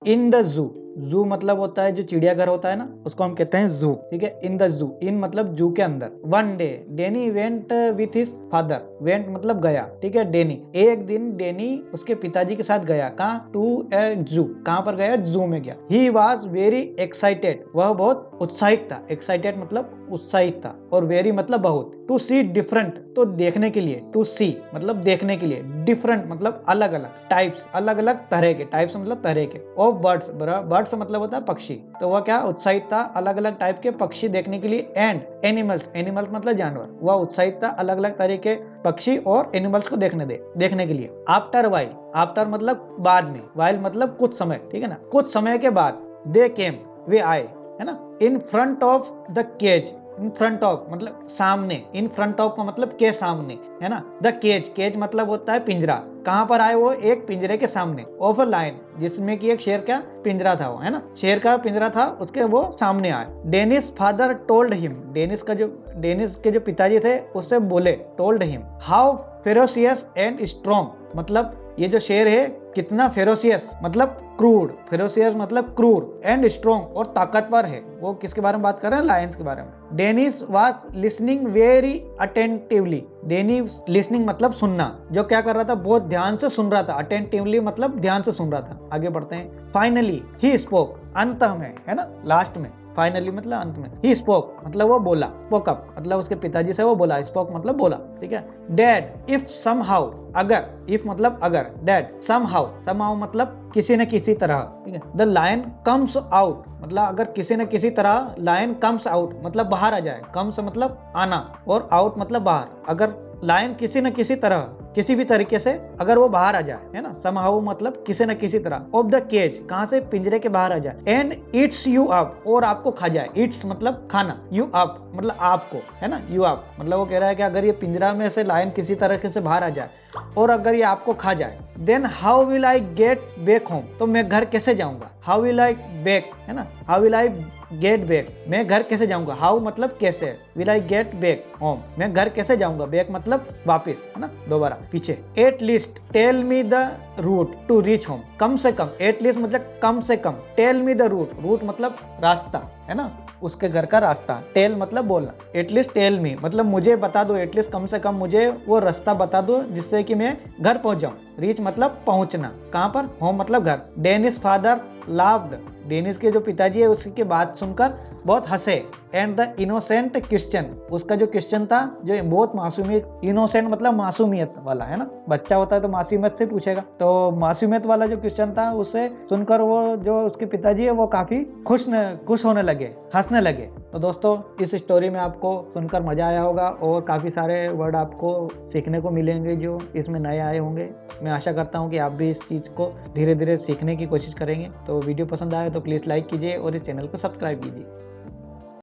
In the zoo, जू मतलब होता है जो चिड़ियाघर होता है ना, उसको हम कहते हैं जू, ठीक है। इन द जू, इन मतलब जू के अंदर। One day Denny went with his father, went मतलब गया, ठीक है। डेनी, एक दिन डेनी उसके पिताजी के साथ गया, कहाँ, टू ए जू, कहाँ पर गया, जू में गया। ही वॉज वेरी एक्साइटेड, वह बहुत उत्साहित था, एक्साइटेड मतलब उत्साहित था, और वेरी मतलब बहुत। टू सी डिफरेंट, तो देखने के लिए, टू सी मतलब देखने के लिए, डिफरेंट मतलब अलग अलग, टाइप्स अलग अलग तरह के, टाइप्स मतलब तरह के, ऑफ बर्ड्स, बर्ड्स मतलब होता है पक्षी, तो वह क्या उत्साहित था अलग अलग टाइप के पक्षी देखने के लिए। एंड एनिमल्स, एनिमल्स मतलब जानवर, वह उत्साहित था अलग अलग तरह के पक्षी और एनिमल्स को देखने के लिए। आफ्टर वाइल, आफ्टर मतलब बाद में, वाइल मतलब कुछ समय, ठीक है ना, कुछ समय के बाद। दे केम, वे आए, है ना। In front of the cage, in front of मतलब सामने, इन फ्रंट ऑफ का मतलब के सामने, है ना। द केज, केज मतलब होता है पिंजरा, कहां पर आए वो, एक पिंजरे के सामने। ऑफ अ लायन, जिसमें कि एक शेर का पिंजरा था वो, है ना, शेर का पिंजरा था, उसके वो सामने आए। Dennis father told him, Dennis के जो पिताजी थे उससे बोले, told him, how ferocious and strong, मतलब ये जो शेर है कितना फेरोसियस मतलब क्रूर, फेरोसियस मतलब क्रूर, एंड स्ट्रॉन्ग और ताकतवर है। वो किसके बारे में बात कर रहे हैं, लायंस के बारे में। Dennis was listening very attentively, Dennis listening मतलब सुनना, जो क्या कर रहा था, बहुत ध्यान से सुन रहा था, अटेंटिवली मतलब ध्यान से सुन रहा था। आगे बढ़ते हैं। फाइनली ही स्पोक, अंत में, है ना, लास्ट में, फाइनली मतलब अंत में। ही स्पोक मतलब वो बोला, स्पोक अप मतलब उसके पिताजी से वो बोला, स्पोक मतलब बोला, ठीक है। डैड इफ समहाउ, अगर, इफ मतलब अगर, डैड समहाउ, समहाउ मतलब किसी न किसी तरह, ठीक है। द लायन कम्स आउट मतलब अगर किसी न किसी तरह, लायन कम्स आउट मतलब बाहर आ जाए, कम्स मतलब आना और आउट मतलब बाहर, अगर लायन किसी न किसी तरह, किसी भी तरीके से अगर वो बाहर आ जाए, है ना, समहाउ मतलब किसी न किसी तरह, ऑफ द केज कहां से, पिंजरे के बाहर आ जाए। एंड इट्स यू अप, और आपको खा जाए, इट्स मतलब खाना, यू अप मतलब आपको, है ना, यू अप मतलब वो कह रहा है कि अगर ये पिंजरा में से लायन किसी तरीके से बाहर आ जाए और अगर ये आपको खा जाए, then how will I get back home, तो मैं घर कैसे जाऊंगा। हाउ विल आई बैक, है ना, how will I get back, मैं घर कैसे जाऊंगा। हाउ मतलब कैसे, will I get back home, मैं घर कैसे जाऊंगा। बैक मतलब वापस, है ना, दोबारा पीछे। At least tell me the route to reach home, कम से कम, एट लीस्ट मतलब कम से कम, tell me the route, route मतलब रास्ता, है ना, उसके घर का रास्ता। टेल मतलब बोलना, एटलीस्ट टेल मी मतलब मुझे बता दो, एटलीस्ट कम से कम मुझे वो रास्ता बता दो जिससे कि मैं घर पहुंच जाऊं। रीच मतलब पहुंचना, कहां पर, होम मतलब घर। डेनिस फादर लाव्ड, डेनिस के जो पिताजी है उसकी बात सुनकर बहुत हंसे। एंड द इनोसेंट क्वेश्चन, उसका जो क्वेश्चन था जो बहुत मासूमियत, इनोसेंट मतलब मासूमियत वाला, है ना, बच्चा होता है तो मासूमियत से पूछेगा, तो मासूमियत वाला जो क्वेश्चन था उसे सुनकर वो जो उसके पिताजी है वो काफी खुश होने लगे, हंसने लगे। तो दोस्तों इस स्टोरी में आपको सुनकर मजा आया होगा और काफी सारे वर्ड आपको सीखने को मिलेंगे जो इसमें नए आए होंगे। मैं आशा करता हूँ कि आप भी इस चीज को धीरे धीरे सीखने की कोशिश करेंगे। तो वीडियो पसंद आए तो प्लीज लाइक कीजिए और इस चैनल को सब्सक्राइब कीजिए।